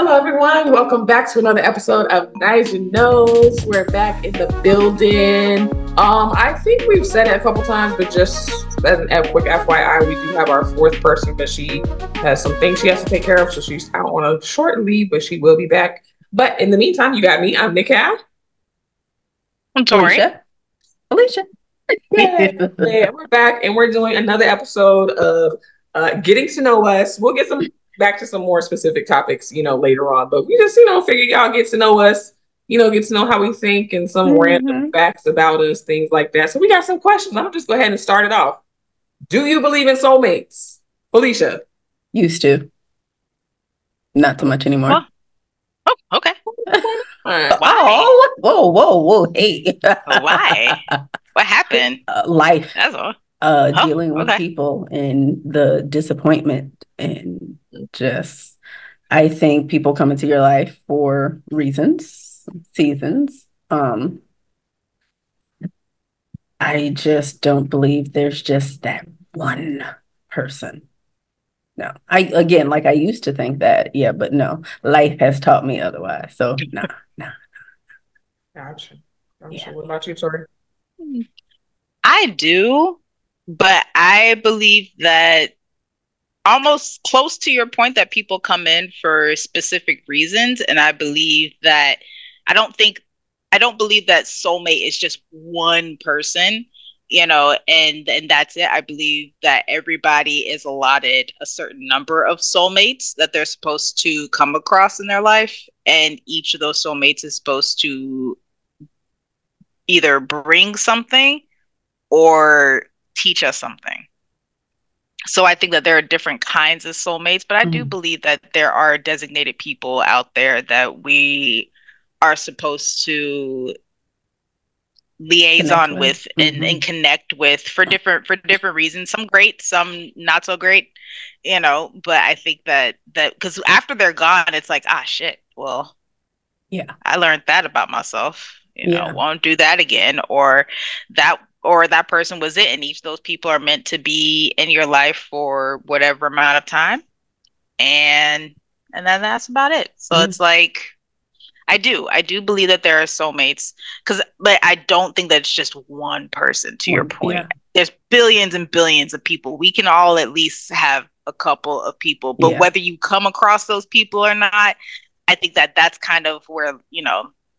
Hello, everyone. Welcome back to another episode of Knives and Nose. We're back in the building. I think we've said it a couple times, but just as a quick FYI, we do have our fourth person, but she has some things she has to take care of, so she's out on a short leave, but she will be back. But in the meantime, you got me. I'm Nicole. I'm Tori. Alicia. Yeah, we're back, and we're doing another episode of getting to know us. We'll get some back to some more specific topics, later on. But we just, figure y'all get to know us, get to know how we think and some random facts about us, things like that. So we got some questions. I'm just go ahead and start it off. Do you believe in soulmates, Felicia? Used to. Not so much anymore. Oh, okay. Why? Oh, whoa. Hey. Why? What happened? Life. That's all. Dealing with people and the disappointment and just, I think people come into your life for reasons, seasons. I just don't believe there's just that one person. No, I used to think that, but no, life has taught me otherwise. So no. Gotcha. Yeah. What about you, Tori? I do, but I believe that almost close to your point that people come in for specific reasons. And I believe that I don't believe that soulmate is just one person, and that's it. I believe that everybody is allotted a certain number of soulmates that they're supposed to come across in their life. And each of those soulmates is supposed to either bring something or teach us something. So I think that there are different kinds of soulmates, but I do believe that there are designated people out there that we are supposed to liaison with and connect with for different reasons. Some great, some not so great, but I think that because after they're gone, it's like, shit, well, yeah, I learned that about myself. Won't do that again, or that person was it, and each of those people are meant to be in your life for whatever amount of time, and then that's about it. So it's like I do believe that there are soulmates, but I don't think that it's just one person. To your point, there's billions and billions of people. We can all at least have a couple of people, but whether you come across those people or not, I think that that's kind of where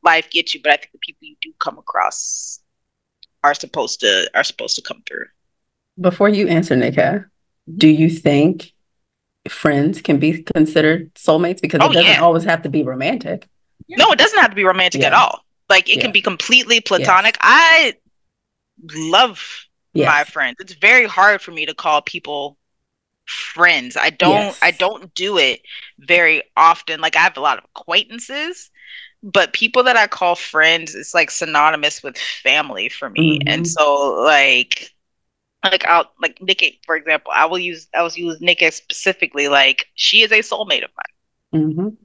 life gets you. But I think the people you do come across are supposed to come through. Before you answer, Nika, do you think friends can be considered soulmates? Because it doesn't always have to be romantic. No, it doesn't have to be romantic at all. Like it can be completely platonic. I love my friends. It's very hard for me to call people friends. I don't do it very often. Like I have a lot of acquaintances, but people that I call friends, it's like synonymous with family for me. And so I'll Nikki, for example, I will use Nikki specifically. Like she is a soulmate of mine.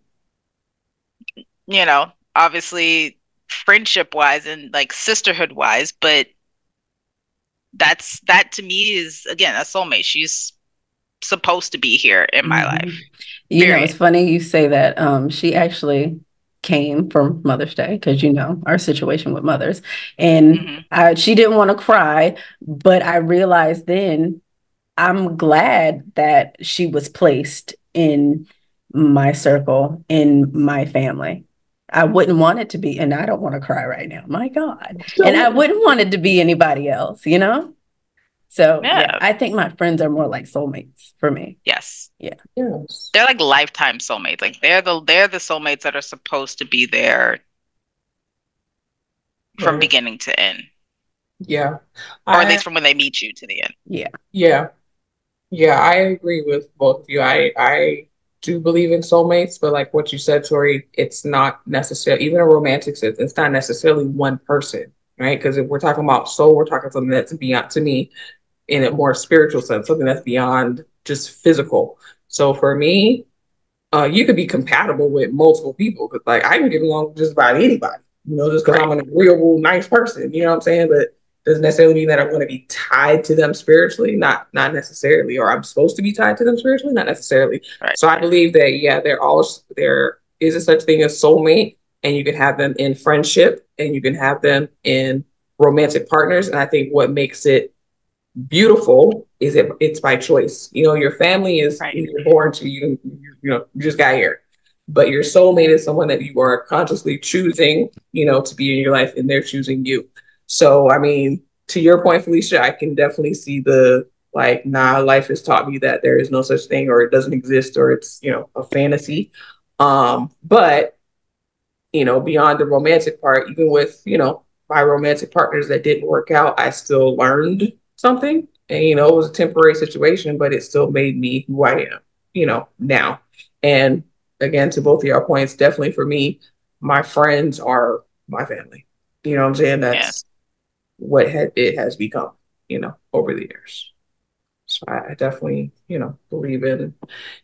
Obviously friendship wise and like sisterhood wise, but that to me is again a soulmate. She's supposed to be here in my life. It's funny you say that. She actually came from Mother's Day because our situation with mothers, and she didn't want to cry, but I realized then I'm glad that she was placed in my circle, in my family. I wouldn't want it to be, and I don't want to cry right now, my God. And I wouldn't want it to be anybody else, So I think my friends are more like soulmates for me. Yes. Yeah. Yes. They're like lifetime soulmates. Like they're the soulmates that are supposed to be there from beginning to end. Yeah. Or at least from when they meet you to the end. Yeah. Yeah. Yeah, I agree with both of you. I do believe in soulmates, but like what you said, Tori, it's not necessarily, even a romantic sense, it's not necessarily one person, right? Because if we're talking about soul, we're talking something that's beyond, to me, in a more spiritual sense, something that's beyond just physical. So for me, you could be compatible with multiple people, because like I can get along with just about anybody, just because I'm an agreeable, nice person, you know what I'm saying? But doesn't necessarily mean that I'm going to be tied to them spiritually, not necessarily, or I'm supposed to be tied to them spiritually, not necessarily. Right. So I believe that there is a such thing as soulmate, and you can have them in friendship, and you can have them in romantic partners. And I think what makes it beautiful is it's by choice. You know, your family is Right. you're born to you. You know, you just got here. But your soulmate is someone that you are consciously choosing, you know, to be in your life, and they're choosing you. So, I mean, to your point, Felicia, I can definitely see the like, nah, life has taught me that there is no such thing, or it doesn't exist, or it's, you know, a fantasy. But you know, beyond the romantic part, even with, you know, my romantic partners that didn't work out, I still learned something. And, you know, it was a temporary situation, but it still made me who I am, you know, now. And again, to both of your points, definitely for me, my friends are my family. You know what I'm saying? Yeah. That's what it has become, you know, over the years. So I definitely, you know, believe in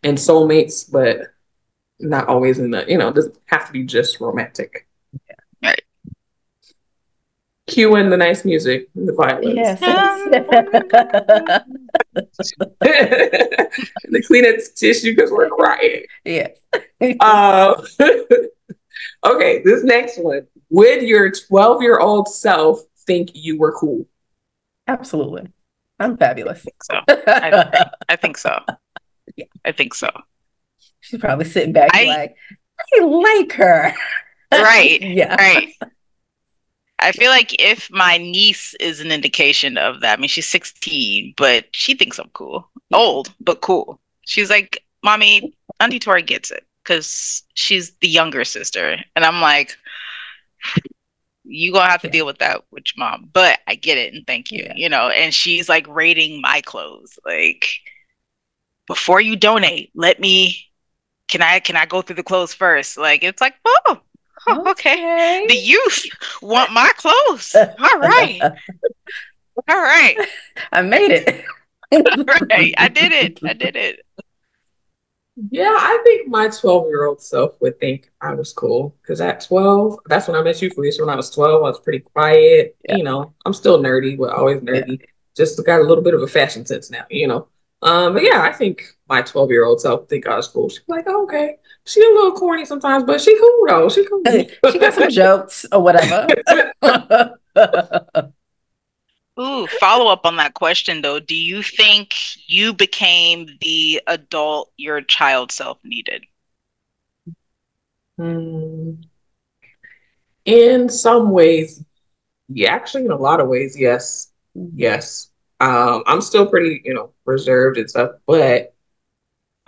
soulmates, but not always in the, you know, it doesn't have to be just romantic. Right. Cue in the nice music, the violins. Yes. The Kleenex tissue because we're crying. Yes. Uh, okay, this next one. Would your 12-year-old self think you were cool? Absolutely. I'm fabulous. So I think so. Yeah. I think so. She's probably sitting back I like, I like her. right. Yeah. Right. I feel like if my niece is an indication of that, I mean, she's 16, but she thinks I'm cool. Yeah. Old, but cool. She's like, Mommy, Auntie Tori gets it because she's the younger sister. And I'm like, you gonna have to Yeah. deal with that with your mom. But I get it and thank you, Yeah. you know, and she's like rating my clothes. Like, before you donate, can I go through the clothes first? Like it's like, oh, okay. Okay. The youth want my clothes. All right. All right. I made it. All right. I did it. I did it. Yeah, I think my 12-year-old self would think I was cool because at 12, that's when I met you, Felicia. When I was 12, I was pretty quiet. Yeah. You know, I'm still nerdy, but always Yeah. nerdy. Just got a little bit of a fashion sense now, you know. But yeah, I think my 12-year-old self would think I was cool. She'd be like, oh, okay. She a little corny sometimes, but she cool though. She cool. She got some jokes or whatever. Ooh, follow up on that question though. Do you think you became the adult your child self needed? Hmm. In some ways, yeah, actually, in a lot of ways, yes. Yes. I'm still pretty, you know, reserved and stuff, but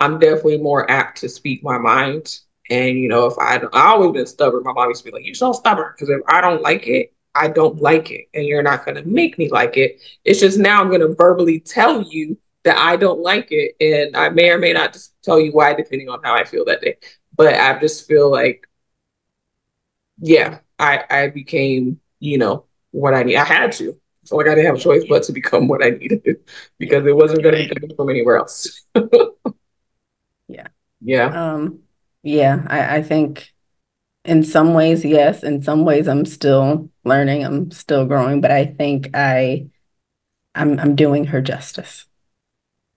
I'm definitely more apt to speak my mind. And, you know, if I always been stubborn. My mom used to be like, you're so stubborn. Because if I don't like it, I don't like it. And you're not going to make me like it. It's just now I'm going to verbally tell you that I don't like it. And I may or may not just tell you why, depending on how I feel that day. But I just feel like, yeah, I became, you know, what I need. I had to. So like I didn't have a Yeah. choice but to become what I needed Yeah. because it wasn't going to be Right. coming from anywhere else. Yeah. Yeah. Yeah, I think in some ways, yes. In some ways, I'm still learning. I'm still growing, but I think I'm doing her justice.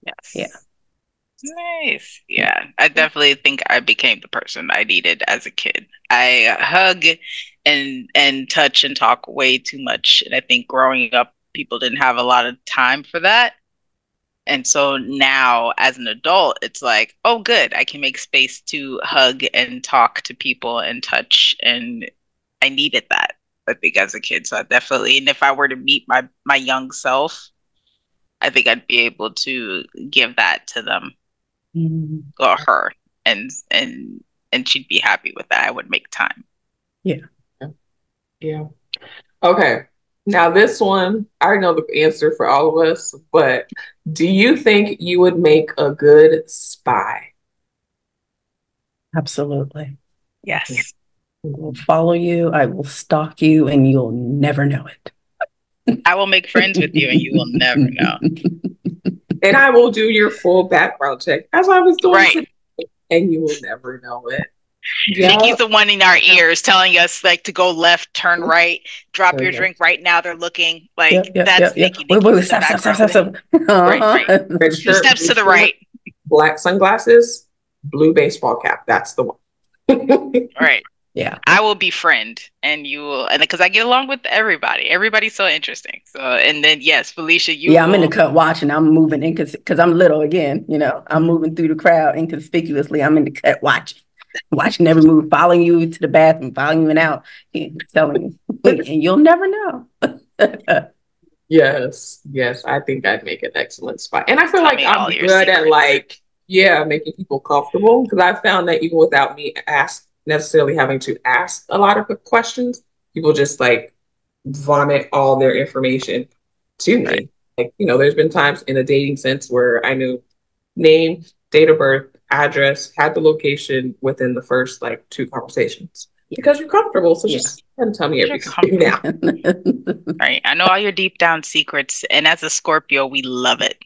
Yeah. Yes. Nice. Yeah, I definitely think I became the person I needed as a kid. I hug and touch and talk way too much, and I think growing up, people didn't have a lot of time for that. And so now, as an adult, it's like, oh, good, I can make space to hug and talk to people and touch, and I needed that. I think as a kid, so I definitely, and if I were to meet my young self, I think I'd be able to give that to them Mhm. or her, and and she'd be happy with that. I would make time. Yeah. Yeah. Okay. Now this one, I already know the answer for all of us, but do you think you would make a good spy? Absolutely. Yes. I will follow you. I will stalk you, and you'll never know I will make friends with you and you will never know. it. And I will do your full background check as I was doing Right. today, and you will never know it. Nikki's Yeah. the one in our ears telling us like to go left, turn right, drop your Okay. drink right now. They're looking Yep, like yep, that's yep, yep. Nikki. Wait, Nikki's in the stop, stop, stop, background. stop, stop. Right, right. Red Two shirt, steps blue to the shorts, right. black sunglasses, blue baseball cap. That's the one. Right. Yeah. I will befriend and you will, and because I get along with everybody. Everybody's so interesting. So, and then yes, Felicia, you Yeah, I'm in the will. cut watching. I'm moving in because I'm little again. I'm moving through the crowd inconspicuously. I'm in the cut watching, watching every move, following you to the bathroom, following you out, and telling you, and you'll never know. Yes, yes, I think I'd make an excellent spy. And I feel Tell like me I'm all your good at secrets. like, yeah, making people comfortable because I found that even without me ask necessarily having to ask a lot of the questions, people just like vomit all their information to Right. me. Like, there's been times in a dating sense where I knew name, date of birth, address, had the location within the first like two conversations because Yes. you're comfortable. So Yeah. just go and tell me Because you're everything comfortable. now. Right. I know all your deep down secrets. And as a Scorpio, we love it.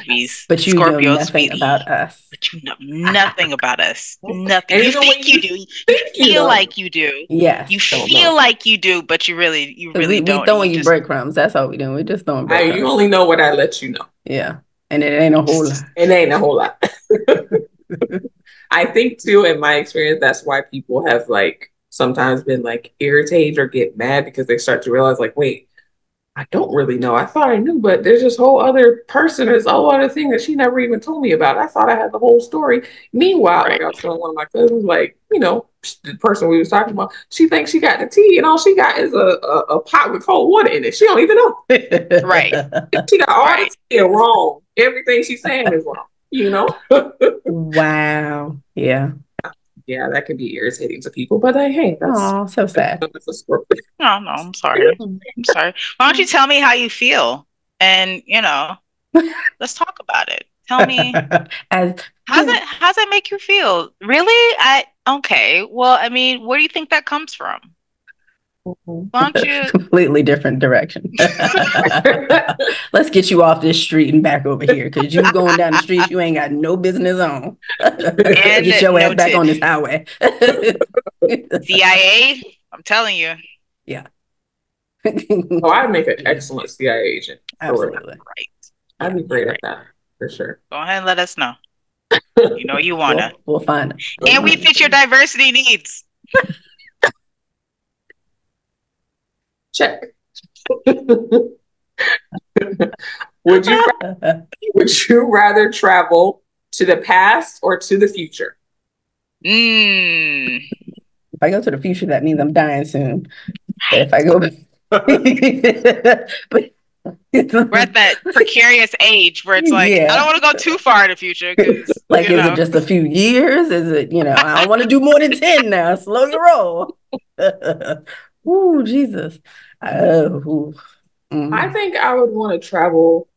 We Yes. But you know Scorpios, nothing about us. but you know nothing about us. Nothing. And You even when think you you do. You think you feel know, like you do. You Yes. don't know. feel like you do, but you Because really we don't. And throwing you you just breadcrumbs. That's all we doing. We're just throwing You breadcrumbs. only know what I let you know. Yeah. And it ain't a whole lot. It ain't a whole lot. I think too, in my experience, that's why people have like sometimes been like irritated or get mad because they start to realize like, wait, I don't really know. I thought I knew, but there's this whole other person, there's a whole other thing that she never even told me about. I thought I had the whole story. Meanwhile, like right. I was telling one of my cousins, like, the person we was talking about, she thinks she got the tea and all she got is a pot with cold water in it. She don't even know. Right. She got all Right. the tea wrong. Everything she's saying is wrong. Wow. Yeah. Yeah, that can be irritating to people, but hey, Oh, so sad. that's a Scorpio. No, no, I'm sorry. I'm sorry. Why don't you tell me how you feel? And, let's talk about it. Tell me, As yeah. how's that make you feel? Really? Okay. Well, I mean, where do you think that comes from? Why don't you Completely different direction. Let's get you off this street and back over here because you going down the streets you ain't got no business on. and Get your ass back noted. on this highway. CIA, I'm telling you. Yeah. Oh, I'd make an Yeah, excellent CIA agent for real. absolutely. Right. I'd Yeah. be great Right. at that for sure. Go ahead and let us know. You know you wanna. We'll find them. We'll And we find fit your diversity needs. Check. Would you them. would you rather travel to the past or to the future? Mm. If I go to the future, that means I'm dying soon. But if I go back, but We're at that precarious age where it's like, I don't yeah. want to go too far in the future because, Like, is it just a few years? Is it, I don't want to do more than 10 now. Slow your roll. Ooh, Jesus. Oh, I mm. think I would want to travel.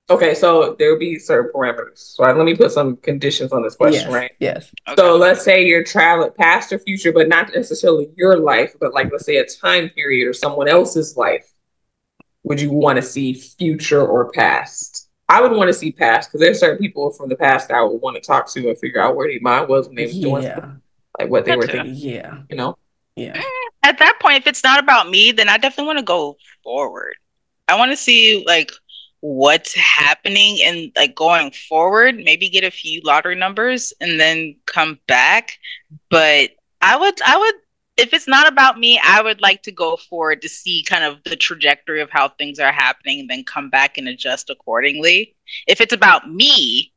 Okay, so there would be certain parameters. So let me put some conditions on this question, Yes, right? yes. okay. So let's say you're traveling past or future, but not necessarily your life, but like let's say a time period or someone else's life. Would you want to see future or past? I would want to see past because there's certain people from the past that I would want to talk to and figure out where their mind was when they was doing stuff, Yeah, like what they That were too. thinking, yeah, you know? yeah, At that point, if it's not about me, then I definitely want to go forward. I want to see like what's happening and like going forward, maybe get a few lottery numbers and then come back. But I would, if it's not about me, I would like to go forward to see kind of the trajectory of how things are happening and then come back and adjust accordingly. If it's about me,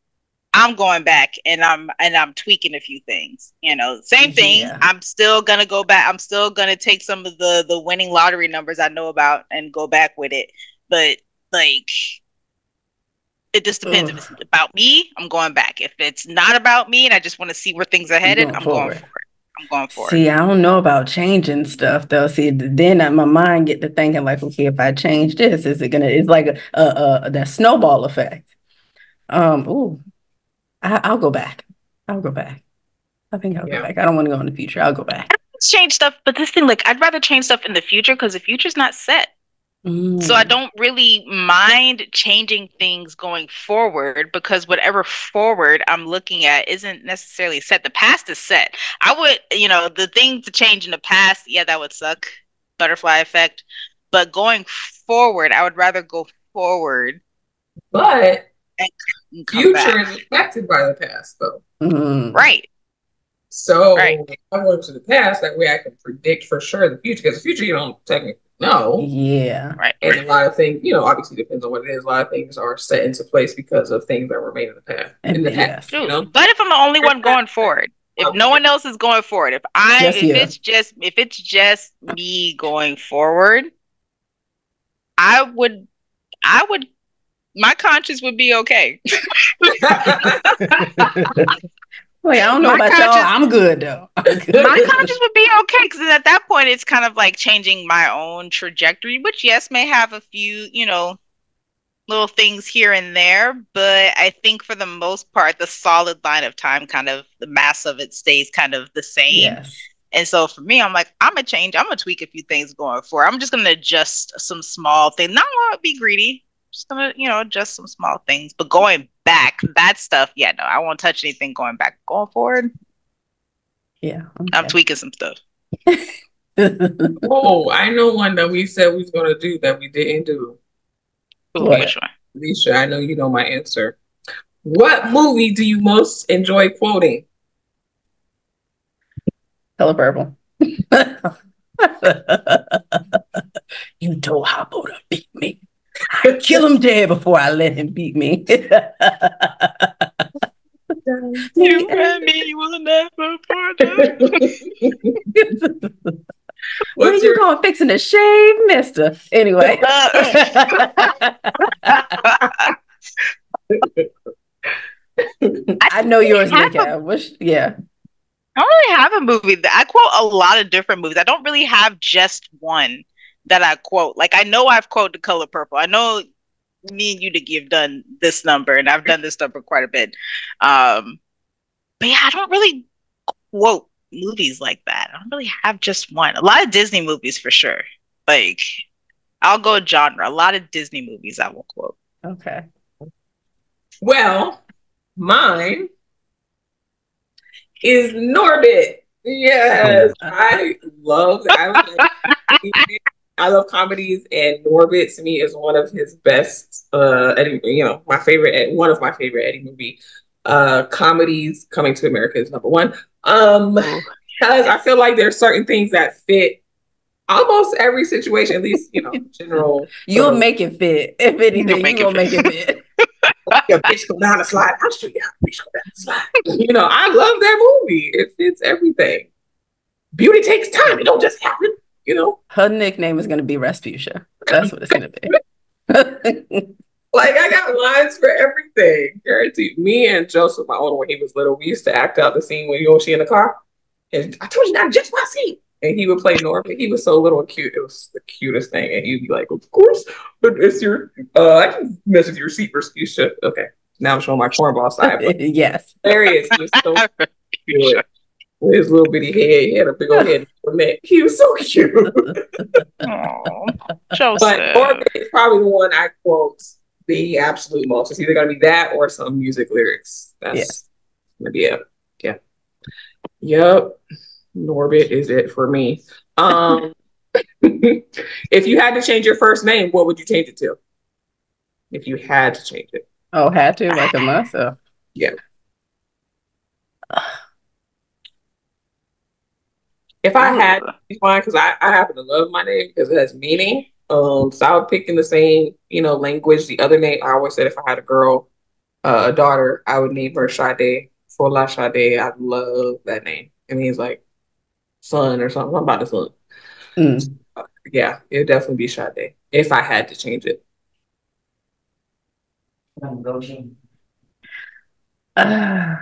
I'm going back and I'm tweaking a few things. Same thing. yeah. I'm still gonna go back. I'm still gonna take some of the winning lottery numbers I know about and go back with it. But like it just depends. If Ugh, it's about me, I'm going back. If it's not about me and I just want to see where things are you headed, going I'm going forward. for it. I'm going for it. See, I don't know about changing stuff though. See, then my mind get to thinking like, okay, if I change this, is it gonna? It's like that snowball effect. Ooh, I'll go back. I'll go back. I think I'll go Yeah. back. I don't want to go in the future. I'll go back. Let's change stuff, but this thing, like, I'd rather change stuff in the future because the future's not set. So I Mm, don't really mind changing things going forward because whatever forward I'm looking at isn't necessarily set. The past is set. I would, the thing to change in the past, yeah, that would suck. Butterfly effect. But going forward, I would rather go forward But and come future back. is affected by the past, though. mm. Right. Right. So I went to the past, that way I can predict for sure the future. Because the future you don't technically know. Yeah. Right. And a lot of things, obviously depends on what it is. A lot of things are set into place because of things that were made in the past. In And the past, yes. True. But if I'm the only one going forward, if no one else is going forward, Just you. if it's just me going forward, I would I would my conscience would be okay. Wait, I don't know My about y'all. conscience I'm good though. I'm my good. conscience would be okay because at that point it's kind of like changing my own trajectory, which yes may have a few, little things here and there, but I think for the most part, the solid line of time, kind of the mass of it stays kind of the same. Yes. And so for me, I'm like, I'm gonna change, I'm gonna tweak a few things going forward. I'm just gonna adjust some small things. Not want to be greedy. Just gonna, adjust some small things. But going back, that stuff, yeah, no, I won't touch anything going back. Going forward, Yeah. I'm Okay. tweaking some stuff. Oh, I know one that we said we was gonna do that we didn't do. Ooh, What? which one? Alicia, I know you know my answer. What movie do you most enjoy quoting? Color purple. You told Hoppo to beat me. I kill him dead before I let him beat me. You and me will never part. When What's you your going fixing to shave, mister? Anyway. I I don't know really yours, have Nick. a I wish, yeah. I don't really have a movie that I quote a lot of different movies. I don't really have just one that I quote. Like I know I've quoted The Color Purple. I know me and you Nikki have done this number, and I've done this number quite a bit. Um, but yeah, I don't really quote movies like that. I don't really have just one. A lot of Disney movies for sure. Like I'll go genre. A lot of Disney movies I will quote. Okay. well, mine is Norbit. Yes, Oh, I love comedies, and Norbit to me is one of his best. Eddie, my favorite, one of my favorite Eddie movie comedies. Coming to America is number one. Ooh. Because I feel like there's certain things that fit almost every situation, at least general sort you'll of. make it fit. If You'll anything, you make it gonna fit. make it fit. Yeah, bitch go down the slide. I'll show you how to bitch go down the slide. I love that movie. It fits everything. Beauty takes time. It don't just happen. Her nickname is gonna be Rasputia. That's what it's gonna be. Like I got lines for everything. Guaranteed. Me and Joseph, my older when he was little, we used to act out the scene when she in the car. And I told you not just my seat. And he would play Norbert. He was so little and cute. It was the cutest thing. And he'd be like, of course, but it's your I can mess with your seat, Rasputia. Okay. Now I'm showing my cornball side. But Yes. hilarious. He was so cute. With his little bitty head. He had a big old head and neck. He was so cute. Oh, But Joseph. Norbert is probably the one I quote the absolute most. It's either gonna be that or some music lyrics. That's Yes. gonna be it. Yeah. Yep. Norbit is it for me. Um if you had to change your first name, what would you change it to? If you had to change it. Oh, had to like a must. Oh. Yeah. If I had Ooh. one, because I happen to love my name because it has meaning. So I would pick in the same, language. The other name I always said if I had a girl, a daughter, I would name her Sade. Fola Sade. I love that name. It means like sun or something. I'm about the sun. Mm. Yeah, it'd definitely be Sade if I had to change it. Uh, I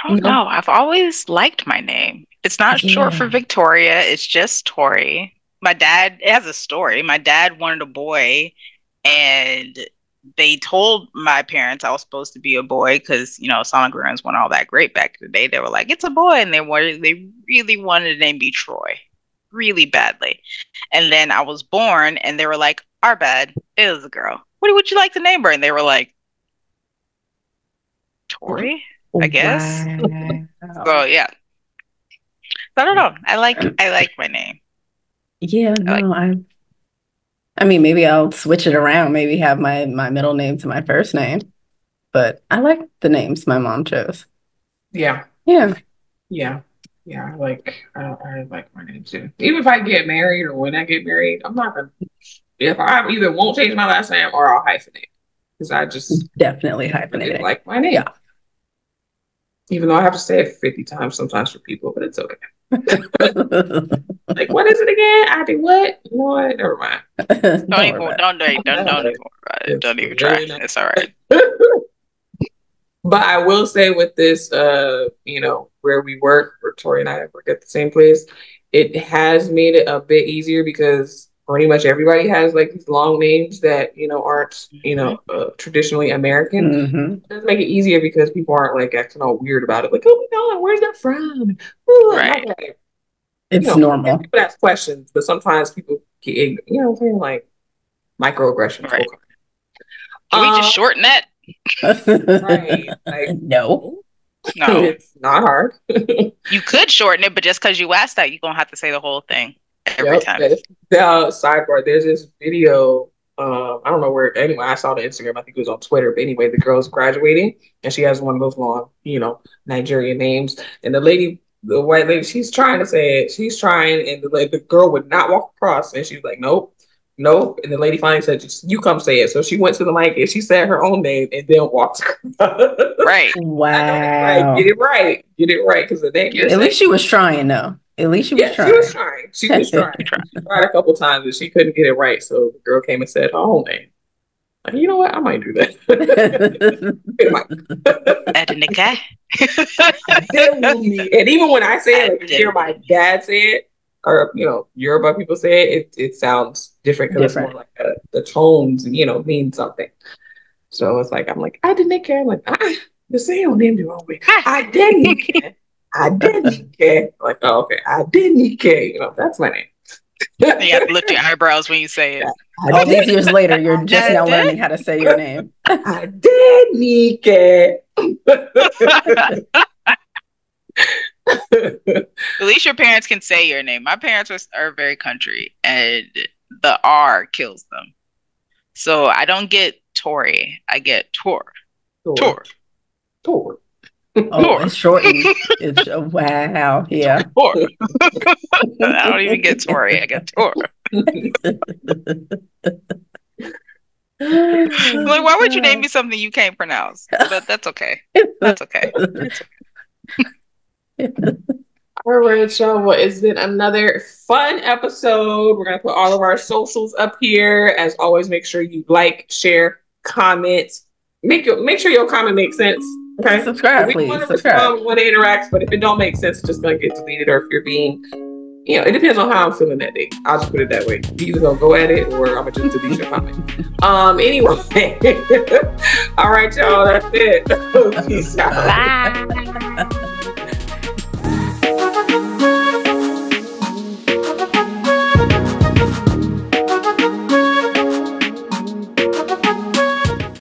don't no. know. I've always liked my name. It's not short for Yeah. Victoria, it's just Tori. My dad it has a story. My dad wanted a boy, and they told my parents I was supposed to be a boy because, sonograms weren't all that great back in the day. They were like, it's a boy. And they really wanted to name me Troy really badly. And then I was born, and they were like, our bad. It was a girl. What would you like to name her? And they were like, Tori, I guess. So Wow. yeah. So I don't know. I like my name. Yeah, I like no, I mean maybe I'll switch it around, maybe have my middle name to my first name. But I like the names my mom chose. Yeah. Yeah. Yeah. Yeah. I like my name too. Even if I get married or when I get married, I'm not gonna, if I either won't change my last name or I'll hyphenate because I just Definitely really hyphenated. like my name. Yeah. Even though I have to say it 50 times sometimes for people, but it's okay. Like, what is it again? I did what? You know what? Never mind. Don't Don't worry even about don't even worry about it. It's Don't even try. really not. It's all right. But I will say with this, where we work, where Tori and I work at the same place, it has made it a bit easier because pretty much everybody has like these long names that, aren't, Mhm. it. traditionally American. Hmm. It does make it easier because people aren't like acting all weird about it. Like, oh my God, where's that from? Ooh, not Right. that. It's People normal. ask questions, but sometimes people get, what I'm saying, like microaggressions will Right. come. Can we just Um, shorten that? right. Like, No. no, No. it's not hard. You could shorten it, but just because you asked that, you're gonna have to say the whole thing every Yep. time. The sidebar, there's this video. I don't know where, anyway, I saw the Instagram, I think it was on Twitter, but anyway, the girl's graduating and she has one of those long, Nigerian names. And the white lady, she's trying to say it. She's trying, and the girl would not walk across. And she's like, nope, nope. And the lady finally said, just, you come say it. So she went to the mic and she said her own name and then walked across. Right. I know it's like, get Wow. it right. Get it right. Because the name you're Get At saying, least she was trying, though. At least she was yeah, she was trying. trying. She was trying. She tried a couple times and she couldn't get it right. So the girl came and said her whole name. Like, you know what? I might do that. It might. Ednica. Adeniki. And even when I say it, like if you hear my Aden- dad say it, or Yoruba people say it sounds different because it's more Different. like the tones, mean something. So it's like I'm like Adeniki. I'm like you're saying your name the wrong way. Ah. Adeniki. Adeniki. Like, oh, okay, Adeniki. That's my name. You have to lift your eyebrows when you say it. All these years later, you're just now Aden. learning how to say your name. Adenike. At least your parents can say your name. My parents are very country, and the R kills them. So I don't get Tori. I get Tor. Tor. Tor. Tor. Oh, Tor. it's shortened. It's wow. Yeah. Tor. I don't even get Tori. I get Tor. I'm like, why would you name me something you can't pronounce? But that's okay. That's okay. It's All right, y'all. Well, it's been another fun episode. We're gonna put all of our socials up here. As always, make sure you like, share, comment. Make sure your comment makes sense. Okay. Subscribe, We want please. to Subscribe. respond, we want to interact, but if it don't make sense, it's just gonna get deleted. Or if you're being, it depends on how I'm feeling that day. I'll just put it that way. You either gonna go at it or I'm gonna just delete your comment. Anyway. All right, y'all. That's it. Peace out. Bye.